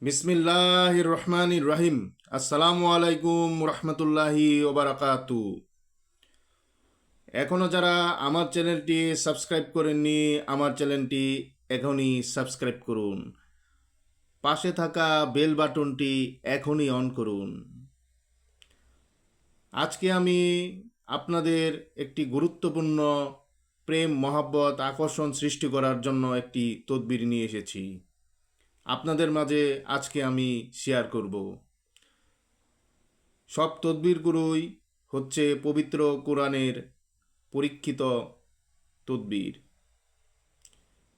বিসমিল্লাহির রহমানির রহিম। আসসালামু আলাইকুম রহমতুল্লাহি ওবারাকাতু। এখনও যারা আমার চ্যানেলটি সাবস্ক্রাইব করেননি, আমার চ্যানেলটি এখনই সাবস্ক্রাইব করুন। পাশে থাকা বেল বাটনটি এখনই অন করুন। আজকে আমি আপনাদের একটি গুরুত্বপূর্ণ প্রেম, মহাব্বত, আকর্ষণ সৃষ্টি করার জন্য একটি তদবির নিয়ে এসেছি। আপনাদের মাঝে আজকে আমি শেয়ার করব। সব তদবিরগুলোই হচ্ছে পবিত্র কোরআনের পরীক্ষিত তদবির।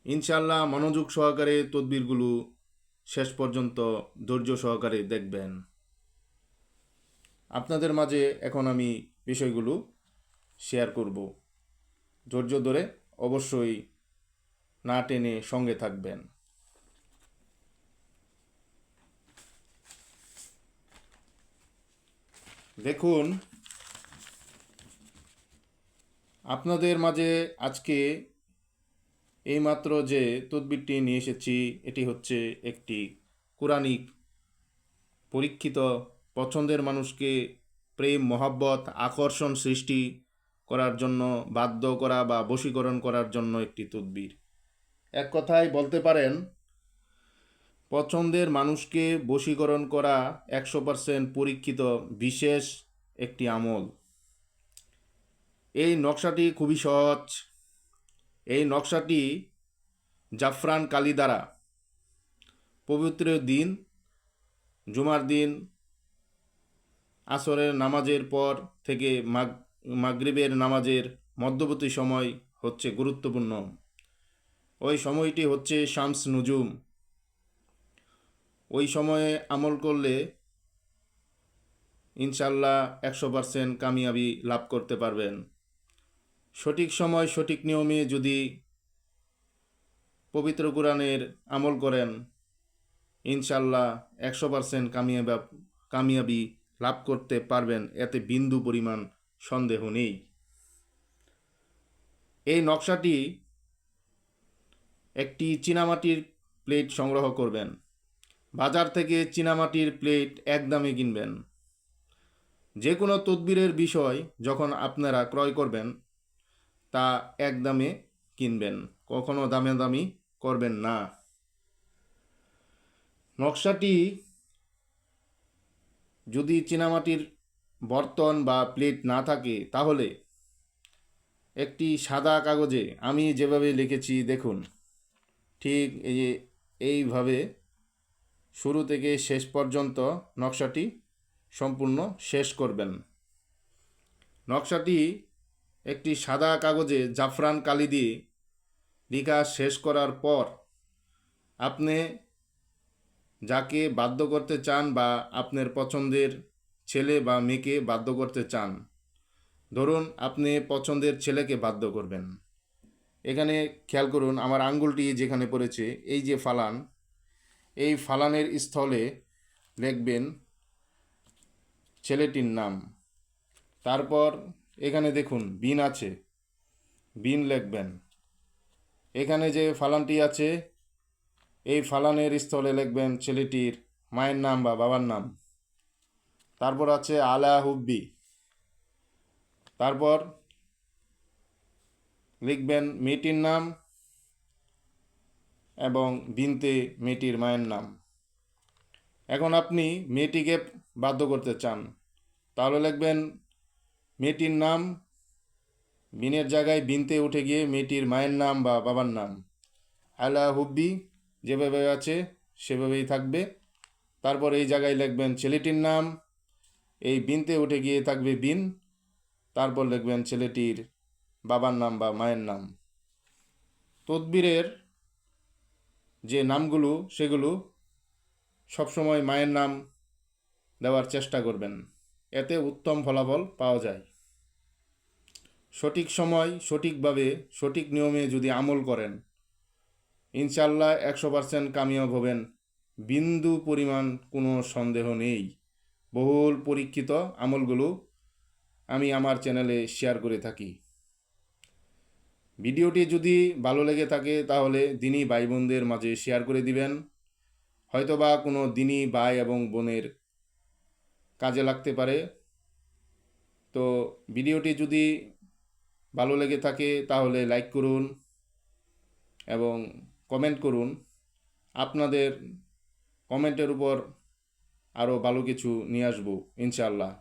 ইনশাল্লাহ মনোযোগ সহকারে তদবিরগুলো শেষ পর্যন্ত ধৈর্য সহকারে দেখবেন। আপনাদের মাঝে এখন আমি বিষয়গুলো শেয়ার করব। ধৈর্য ধরে অবশ্যই না টেনে সঙ্গে থাকবেন। দেখুন, আপনাদের মাঝে আজকে এইমাত্র যে তদবিরটি নিয়ে এসেছি, এটি হচ্ছে একটি কোরআনিক পরীক্ষিত পছন্দের মানুষকে প্রেম, মহাব্বত, আকর্ষণ সৃষ্টি করার জন্য, বাধ্য করা বা বশীকরণ করার জন্য একটি তদবির। এক কথায় বলতে পারেন, পছন্দের মানুষকে বশীকরণ করা 100% পরীক্ষিত বিশেষ একটি আমল। এই নকশাটি খুবই সহজ। এই নকশাটি জাফরান কালি দ্বারা পবিত্র দিন, জুমার দিন আসরের নামাজের পর থেকে মাগরিবের নামাজের মধ্যবর্তী সময় হচ্ছে গুরুত্বপূর্ণ। ওই সময়টি হচ্ছে শামস নুজুম। ওই সময়ে আমল করলে ইনশাল্লাহ 100% কামিয়াবি লাভ করতে পারবেন। সঠিক সময় সঠিক নিয়মে যদি পবিত্র কোরআনের আমল করেন, ইনশাল্লাহ 100% কামিয়াবি লাভ করতে পারবেন, এতে বিন্দু পরিমাণ সন্দেহ নেই। এই নকশাটি একটি চীনামাটির প্লেট সংগ্রহ করবেন। বাজার থেকে চীনামাটির প্লেট একদমে কিনবেন। যে কোনো তদবিরের বিষয় যখন আপনারা ক্রয় করবেন, তা একদমে কিনবেন, কখনো দামাদামি করবেন না। নকশাটি যদি চীনামাটির বর্তন বা প্লেট না থাকে, তাহলে একটি সাদা কাগজে আমি যেভাবে লিখেছি দেখুন, ঠিক এইভাবে শুরু থেকে শেষ পর্যন্ত নকশাটি সম্পূর্ণ শেষ করবেন। নকশাটি একটি সাদা কাগজে জাফরান কালি দিয়ে লেখা শেষ করার পর আপনি যাকে বাধ্য করতে চান বা আপনার পছন্দের ছেলে বা মেয়েকে বাধ্য করতে চান, ধরুন আপনি পছন্দের ছেলেকে বাধ্য করবেন। এখানে খেয়াল করুন, আমার আঙ্গুলটি যেখানে পড়েছে, এই যে ফালান, এই ফালানের স্থলে লিখবেন ছেলেটির নাম। তারপর এখানে দেখুন বিন আছে, বিন লিখবেন। এখানে যে ফালানটি আছে, এই ফালানের স্থলে লিখবেন ছেলেটির মায়ের নাম বা বাবার নাম। তারপর আছে আলা হুব্বি। তারপর লিখবেন মেয়েটির নাম এবং বিনতে মেয়েটির মায়ের নাম। এখন আপনি মেয়েটিকে বাধ্য করতে চান, তাহলে লিখবেন মেয়েটির নাম, বিনের জায়গায় বিনতে উঠে গিয়ে মেয়েটির মায়ের নাম বা বাবার নাম। আলা হুব্বি যেভাবে আছে সেভাবেই থাকবে। তারপর এই জায়গায় লিখবেন ছেলেটির নাম, এই বিনতে উঠে গিয়ে থাকবে বিন, তারপর লিখবেন ছেলেটির বাবার নাম বা মায়ের নাম। তদবিরের যে নামগুলো, সেগুলো সবসময় মায়ের নাম দেওয়ার চেষ্টা করবেন, এতে উত্তম ফলাফল পাওয়া যায়। সঠিক সময় সঠিকভাবে সঠিক নিয়মে যদি আমল করেন, ইনশাল্লাহ 100% কামিয়াব হবেন, বিন্দু পরিমাণ কোনো সন্দেহ নেই। বহুল পরীক্ষিত আমলগুলো আমি আমার চ্যানেলে শেয়ার করে থাকি। ভিডিওটি যদি ভালো লেগে থাকে তাহলে দিনী ভাই বোনদের মাঝে শেয়ার করে দিবেন। হয়তোবা কোনো দিনী ভাই এবং বোনের কাজে লাগতে পারে। তো ভিডিওটি যদি ভালো লেগে থাকে তাহলে লাইক করুন এবং কমেন্ট করুন। আপনাদের কমেন্টের উপর আরও ভালো কিছু নিয়ে আসবো ইনশাআল্লাহ,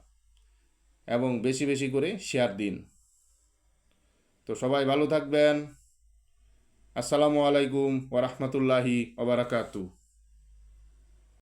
এবং বেশি বেশি করে শেয়ার দিন। তো সবাই ভালো থাকবেন। আসসালামু আলাইকুম ওয়া রাহমাতুল্লাহি ওয়া বারাকাতুহু।